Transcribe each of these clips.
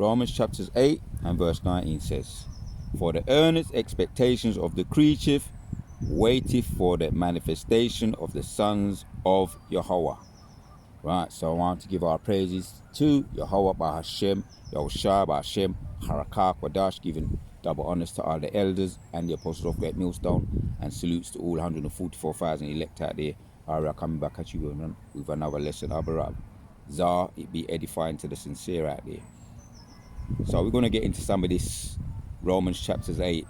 Romans chapters 8 and verse 19 says, for the earnest expectations of the creature waiteth for the manifestation of the sons of Yahweh. Right, so I want to give our praises to Yahweh by Hashem, Yahushua by Hashem, Harakah Kwadash, giving double honors to all the elders and the apostles of Great Millstone, and salutes to all 144,000 elect out there. Alright, coming back at you with another lesson. Abarab. Zah, it be edifying to the sincere out there. So we're going to get into some of this Romans chapters 8,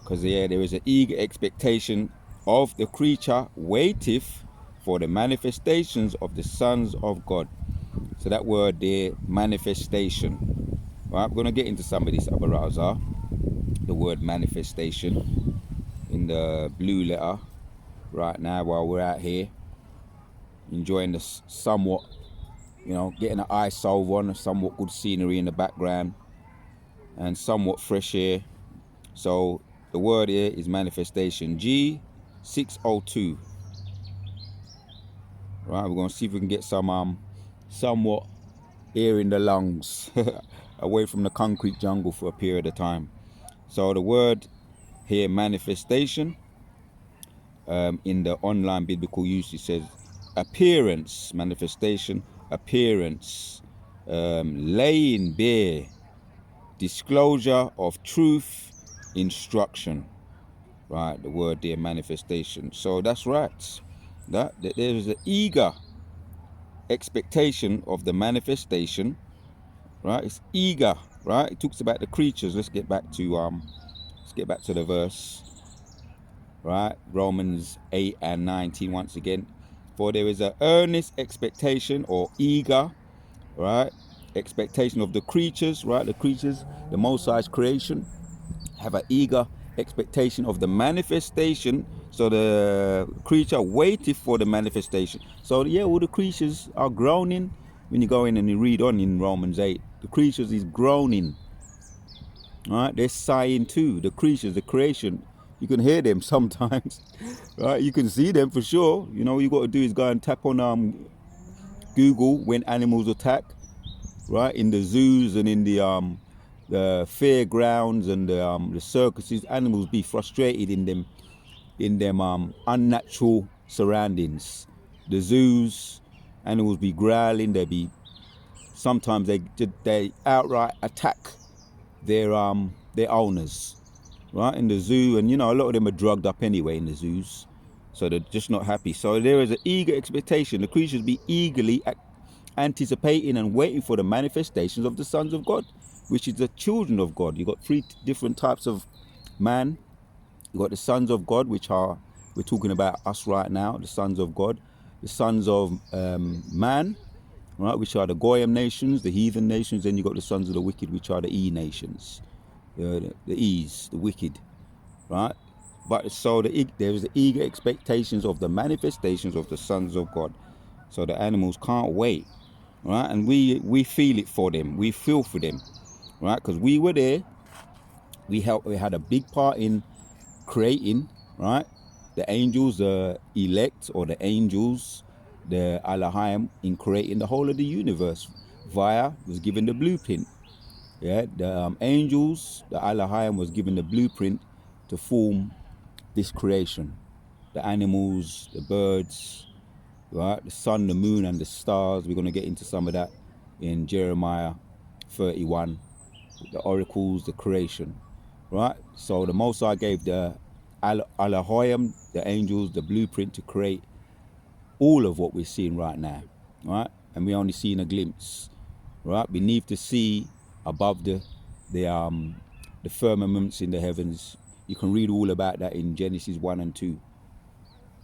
because there is an eager expectation of the creature waiteth for the manifestations of the sons of God. So that word there, manifestation. Right, we're going to get into some of this Abarazah, the word manifestation in the blue letter right now while we're out here enjoying the somewhat, getting an eye salve on, somewhat good scenery in the background and somewhat fresh air. So the word here is manifestation, G602. Right, we're going to see if we can get some somewhat air in the lungs away from the concrete jungle for a period of time. So the word here, manifestation, in the online biblical usage says appearance, manifestation, appearance, laying bare, disclosure of truth, instruction. Right, the word there, manifestation. So that's right. That there is an eager expectation of the manifestation. Right, it's eager. Right, it talks about the creatures. Let's get back to the verse. Right, Romans 8 and 19 once again. For there is an earnest expectation or eager, right, expectation of the creatures. Right, the creatures, the Most High's creation, have an eager expectation of the manifestation. So the creature waited for the manifestation. So yeah, all the creatures are groaning. When you go in and you read on in Romans 8, the creatures is groaning. Right, they're sighing too. The creatures, the creation, you can hear them sometimes. Right, you can see them for sure. What you got to do is go and tap on Google when animals attack. Right, in the zoos and in the fairgrounds and the circuses, animals be frustrated in them unnatural surroundings. The zoos, animals be growling. Sometimes they outright attack their owners, right, in the zoo. And a lot of them are drugged up anyway in the zoos, so they're just not happy. So there is an eager expectation. The creatures be eagerly anticipating and waiting for the manifestations of the sons of God, which is the children of God. You got three different types of man. You got the sons of God, which we're talking about us right now, the sons of God. The sons of man, right, which are the Goyim nations, the heathen nations. Then you got the sons of the wicked, which are the E nations, the E's, the wicked, right? But so there is the eager expectations of the manifestations of the sons of God. So the animals can't wait, right? And we feel it for them. We feel for them, right? Because we were there. We had a big part in creating, right? The angels, the elect, or the angels, the Elohim, in creating the whole of the universe. Was given the blueprint. Yeah, the angels, the Elohim, was given the blueprint to form this creation. The animals, the birds, right? The sun, the moon, and the stars. We're going to get into some of that in Jeremiah 31. The oracles, the creation, right? So the Most High gave the Elohim, the angels, the blueprint to create all of what we're seeing right now, right? And we're only seeing a glimpse, right? Beneath the sea, above the firmaments in the heavens. You can read all about that in Genesis 1 and 2.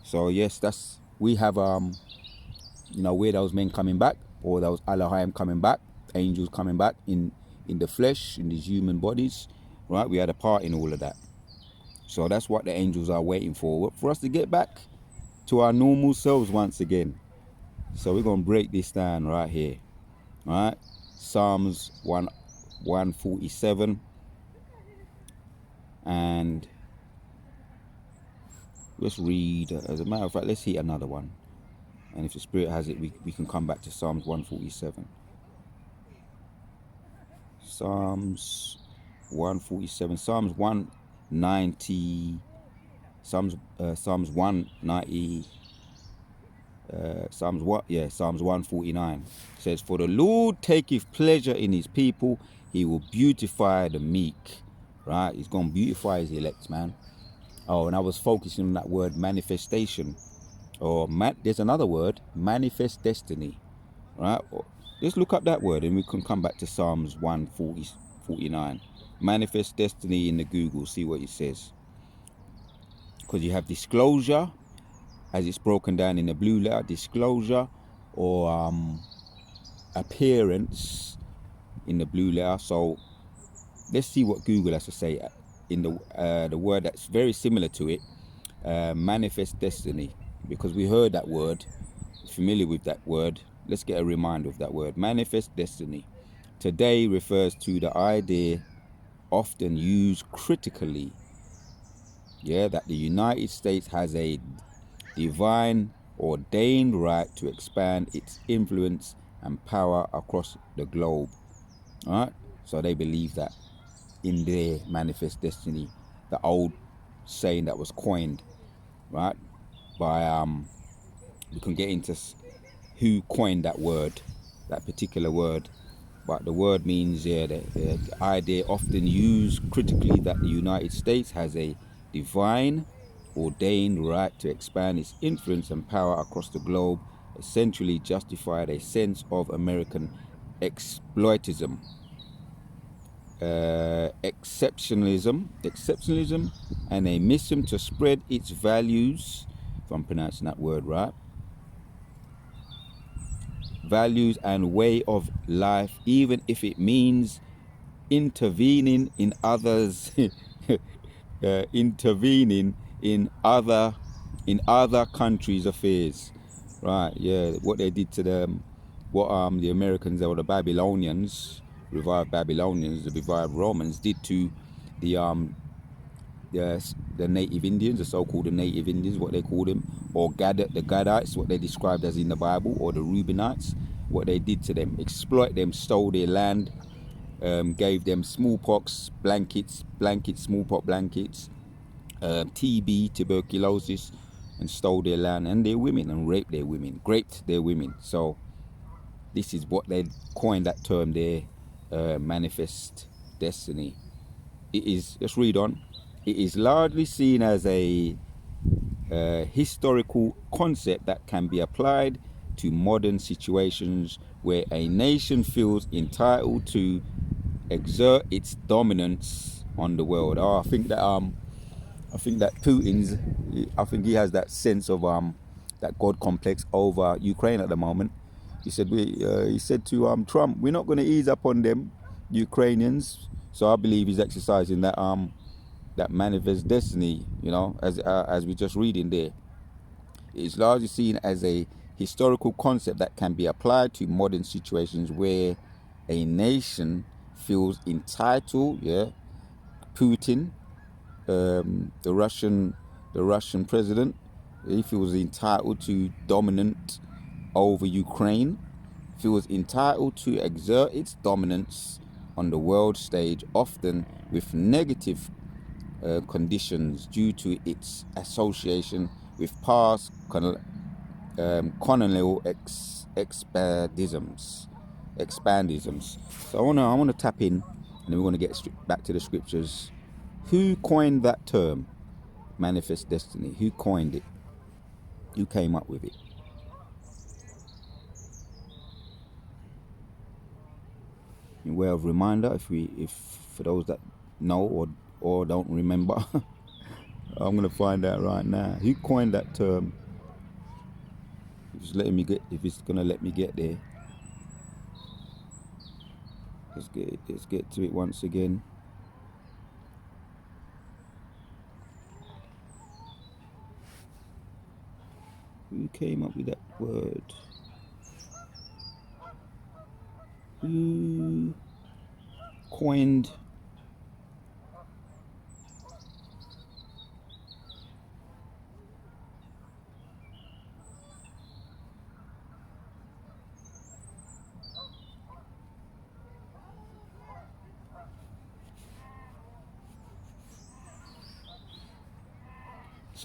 So yes, we have where those men coming back, or those Elohim coming back, angels coming back in the flesh, in these human bodies, right? We had a part in all of that. So that's what the angels are waiting for us to get back to our normal selves once again. So we're going to break this down right here, right? Psalms 147, and let's read, as a matter of fact, let's hit another one. And if the Spirit has it, we can come back to Psalms 147. Psalms 147, Psalms 190, Psalms 190, Psalms 149 says, "For the Lord taketh pleasure in his people; he will beautify the meek." Right? He's gonna beautify his elect, man. Oh, and I was focusing on that word manifestation, or there's another word, manifest destiny. Right? Let's look up that word, and we can come back to Psalms 149. Manifest destiny in the Google, see what it says. Because you have disclosure, as it's broken down in the blue letter, disclosure, or appearance in the blue letter. So let's see what Google has to say in the word that's very similar to it, manifest destiny, because we heard that word, familiar with that word. Let's get a reminder of that word, manifest destiny. Today refers to the idea, often used critically, that the United States has a divine ordained right to expand its influence and power across the globe. All right, so they believe that in their manifest destiny, the old saying that was coined, right, by we can get into who coined that word, that particular word, but the word means the idea often used critically that the United States has a divine ordained right to expand its influence and power across the globe, essentially justified a sense of American exploitism, exceptionalism, and a mission to spread its values, if I'm pronouncing that word right, values and way of life, even if it means intervening in others, intervening in other countries' affairs. Right? Yeah, what they did to them, what the Americans or the Babylonians, revived Babylonians, the revived Romans did to the the native Indians, the so-called native Indians, what they called them, or the Gadites, what they described as in the Bible, or the Reubenites, what they did to them, exploit them, stole their land, gave them smallpox blankets, smallpox blankets, TB, tuberculosis, and stole their land and their women and raped their women. So this is what they coined that term there, manifest destiny. It is, let's read on. It is largely seen as a historical concept that can be applied to modern situations where a nation feels entitled to exert its dominance on the world. I think that Putin's, I think he has that sense of that God complex over Ukraine at the moment. He said to Trump, "We're not going to ease up on them Ukrainians." So I believe he's exercising that manifest destiny, as we just reading there. It's largely seen as a historical concept that can be applied to modern situations where a nation feels entitled. Putin, the Russian president, he feels entitled to dominant over Ukraine, feels entitled to exert its dominance on the world stage, often with negative conditions due to its association with past colonial expandisms. So I wanna tap in, and then we're gonna get back to the scriptures. Who coined that term, manifest destiny? Who coined it? Who came up with it? In way of reminder, if for those that know or don't remember, I'm gonna find out right now. Who coined that term? If it's gonna let me get there. Let's get to it once again. Who came up with that word? Who coined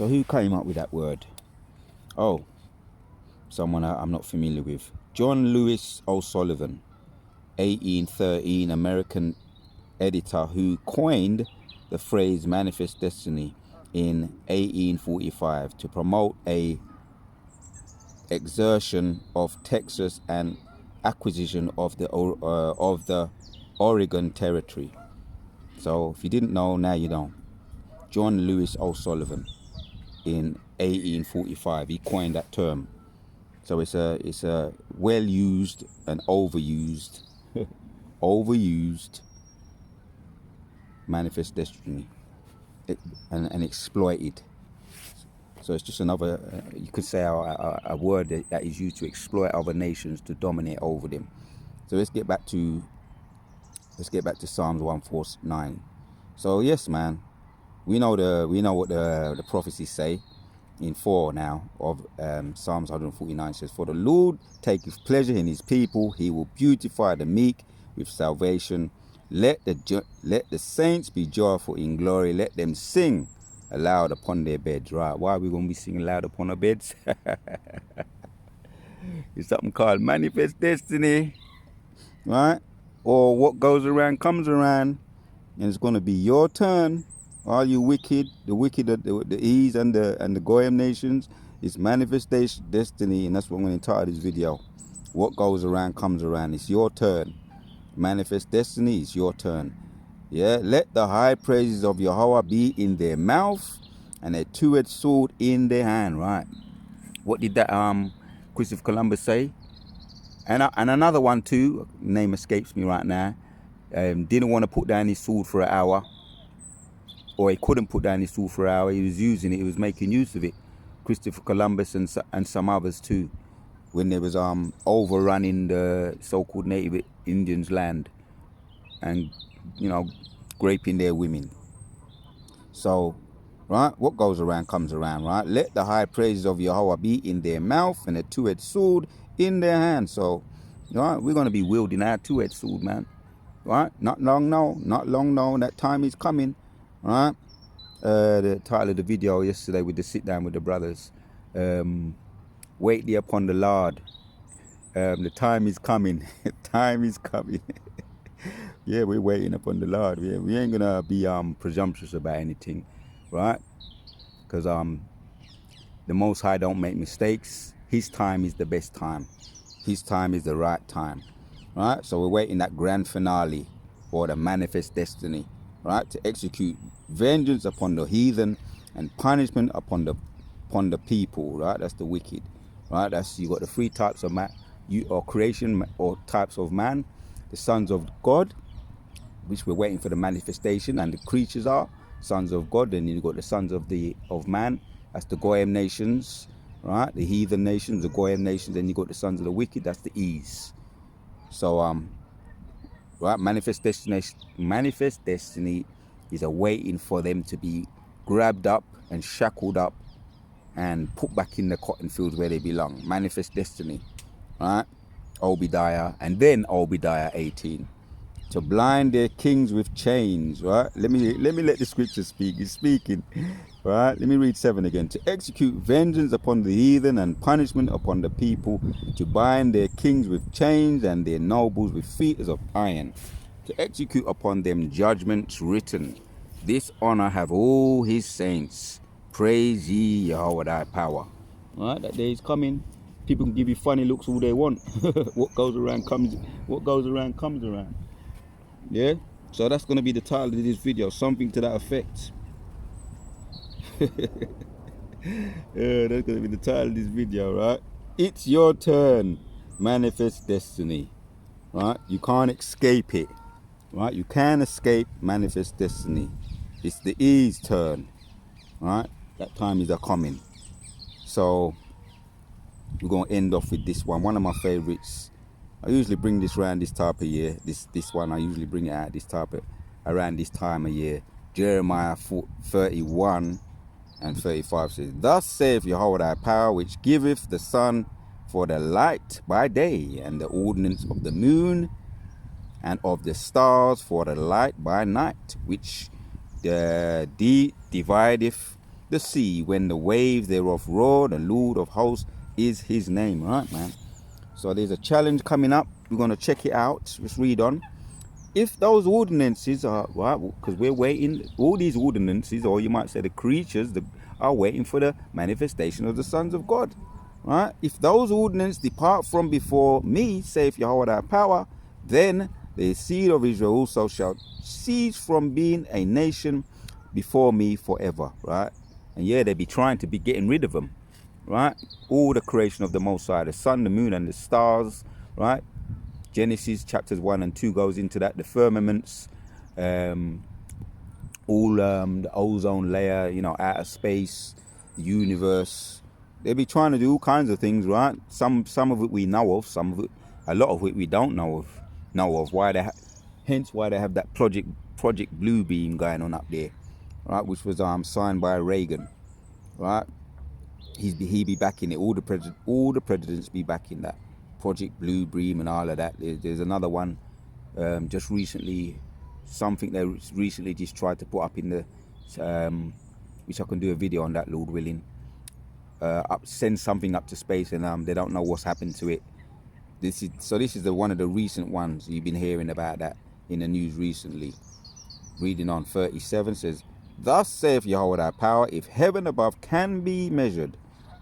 So who came up with that word? Oh, someone I'm not familiar with. John Lewis O'Sullivan, 1813 American editor who coined the phrase manifest destiny in 1845 to promote a exertion of Texas and acquisition of the Oregon Territory. So if you didn't know, now you know. John Lewis O'Sullivan in 1845, he coined that term. So it's a well used and overused manifest destiny, and exploited. So it's just another, you could say, a word that is used to exploit other nations to dominate over them. So let's get back to Psalms 149. So yes, man, we know what the prophecies say in 4 now of Psalms 149 says, "For the Lord taketh pleasure in his people; he will beautify the meek with salvation. Let the saints be joyful in glory; let them sing aloud upon their beds." Right? Why are we going to be singing loud upon our beds? It's something called manifest destiny, right? Or what goes around comes around, and it's going to be your turn. All you wicked, the E's and the Goyim nations, it's manifestation destiny, and that's what I'm going to entitle this video. What goes around comes around. It's your turn. Manifest destiny is your turn. Yeah, let the high praises of Yahweh be in their mouth and a two-edged sword in their hand. Right? What did that Christopher Columbus say? And another one too. Name escapes me right now. Didn't want to put down his sword for an hour. Or he couldn't put down his sword for an hour. He was using it. He was making use of it. Christopher Columbus and some others too, when they was overrunning the so-called native Indians' land and raping their women. So, right, what goes around comes around, right? Let the high praises of Yahweh be in their mouth and a two-edged sword in their hand. So, right, we're gonna be wielding our two-edged sword, man. Right? Not long now. That time is coming. Right? The title of the video yesterday with the sit down with the brothers, wait thee upon the Lord. The time is coming. Time is coming. Yeah, we're waiting upon the Lord. We ain't gonna be presumptuous about anything, right? Because the Most High don't make mistakes. His time is the best time. His time is the right time, right? So we're waiting that grand finale for the manifest destiny, right? To execute vengeance upon the heathen and punishment upon the people, right? That's the wicked, right? You got the 3 types of man, or creation, or types of man: the sons of God, which we're waiting for the manifestation, and the creatures are sons of God. Then you got the sons of man, that's the Goyim nations, right? The heathen nations, the Goyim nations. Then you got the sons of the wicked, that's the E's. So right, manifest destiny is awaiting for them to be grabbed up and shackled up and put back in the cotton fields where they belong. Manifest destiny, right? Obadiah, and then Obadiah 18. To blind their kings with chains, right? Let me let the scripture speak. It's speaking, right? Let me read 7 again. To execute vengeance upon the heathen and punishment upon the people, to bind their kings with chains and their nobles with fetters of iron, to execute upon them judgments written. This honor have all his saints. Praise ye Yahweh thy power. Right? That day is coming. People can give you funny looks all they want. What goes around comes around. Yeah, so that's going to be the title of this video, something to that effect. Yeah, that's going to be the title of this video, right? It's your turn. Manifest destiny, right? You can't escape it, right? You can't escape manifest destiny. It's the E's turn, right? That time is a coming. So we're going to end off with this one of my favorites. I usually bring this around this type of year. This one I usually bring it out around this time of year. Jeremiah 31 and 35 says, "Thus saith Yahweh thy power, which giveth the sun for the light by day, and the ordinance of the moon and of the stars for the light by night, which divideth the sea when the waves thereof roar. The Lord of hosts is his name. Right, man. So there's a challenge coming up. We're going to check it out. Let's read on. If those ordinances are, right, because we're waiting, all these ordinances, or you might say the creatures, are waiting for the manifestation of the sons of God. Right? If those ordinances depart from before me, saith Yahweh thy power, then the seed of Israel also shall cease from being a nation before me forever. Right? And yeah, they be trying to be getting rid of them. Right? All the creation of the Most High, the sun, the moon, and the stars. Right? Genesis chapters 1 and 2 goes into that. The firmaments, all the ozone layer, you know, outer space, the universe. They be trying to do all kinds of things, right? Some of it we know of, some of it, a lot of it we don't know of. Why they, hence why they have that Project Blue Beam going on up there, right? Which was signed by Reagan, right? He be backing it. All the presidents be backing that Project Blue Beam and all of that. There's another one just recently, something they recently just tried to put up in the which I can do a video on that, Lord willing. Send something up to space, and they don't know what's happened to it. This is one of the recent ones you've been hearing about that in the news recently. Reading on 37 says, "Thus saith Yahweh thy power, if heaven above can be measured."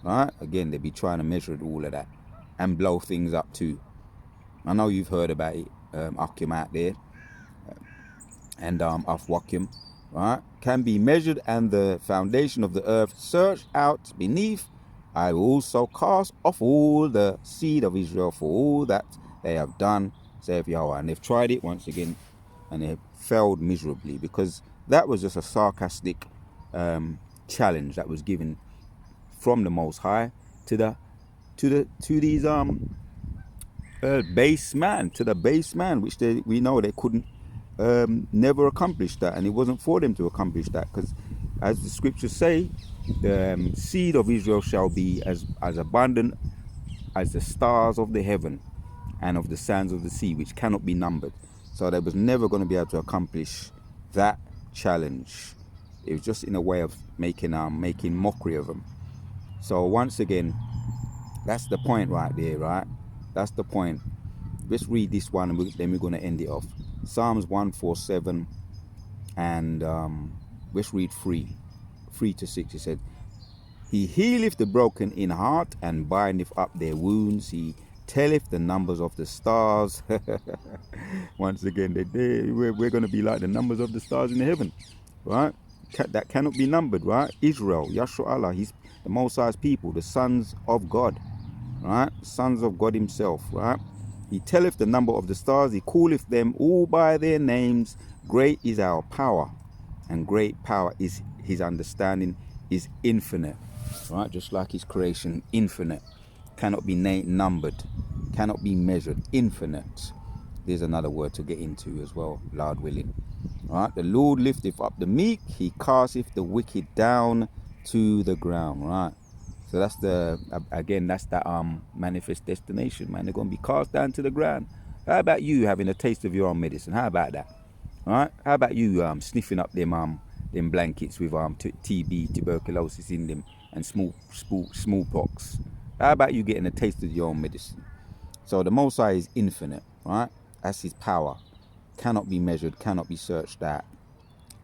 Right? Again, they be trying to measure all of that and blow things up too. I know you've heard about it, Akim out there, and Afwakim, right? Can be measured, and the foundation of the earth searched out beneath. I will also cast off all the seed of Israel for all that they have done, saith Yahweh. And they've tried it once again, and they failed miserably, because that was just a sarcastic challenge that was given from the Most High to these base man, which we know they couldn't never accomplish that, and it wasn't for them to accomplish that, because as the scriptures say, the seed of Israel shall be as abundant as the stars of the heaven and of the sands of the sea, which cannot be numbered. So they was never going to be able to accomplish that challenge. It was just in a way of making mockery of them. So once again, that's the point right there, right? That's the point. Let's read this one, and then we're going to end it off. Psalms 147, and let's read 3 to 6. It said, "He healeth the broken in heart, and bindeth up their wounds. He telleth the numbers of the stars." Once again, we're going to be like the numbers of the stars in the heaven, right? That cannot be numbered, right? Israel, Yahshua Allah, he's the Most High's people, the sons of God, right? Sons of God himself, right? He telleth the number of the stars, he calleth them all by their names. Great is our power, and great power is his understanding, is infinite, right? Just like his creation, infinite, cannot be numbered, cannot be measured, infinite. There's another word to get into as well, Lord willing. Right? The Lord lifteth up the meek, he casteth the wicked down to the ground, right? So that's that manifest destination, man. They're going to be cast down to the ground. How about you having a taste of your own medicine? How about that? All right? How about you sniffing up them blankets with TB, tuberculosis in them, and smallpox? How about you getting a taste of your own medicine? So the Most High is infinite, right? That's his power. Cannot be measured, cannot be searched out,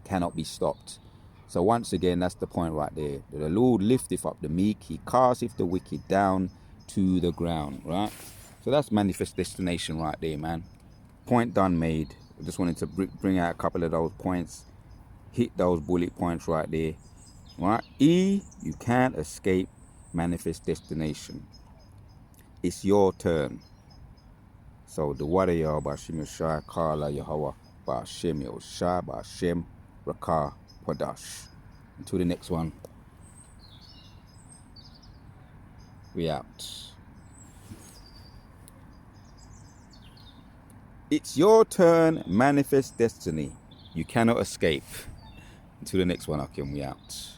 cannot be stopped. So once again, that's the point right there. The Lord lifteth up the meek, he casteth the wicked down to the ground, right? So that's manifest destination right there, man. Point done, made. I just wanted to bring out a couple of those points, hit those bullet points right there, right? You can't escape manifest destination. It's your turn. So the Wadaya Bashim Yoshai Kala Yahweh Bashim Yoshai Bashim Rakah Padash. Until the next one, we out. It's your turn, manifest destiny. You cannot escape. Until the next one, Akim, we out.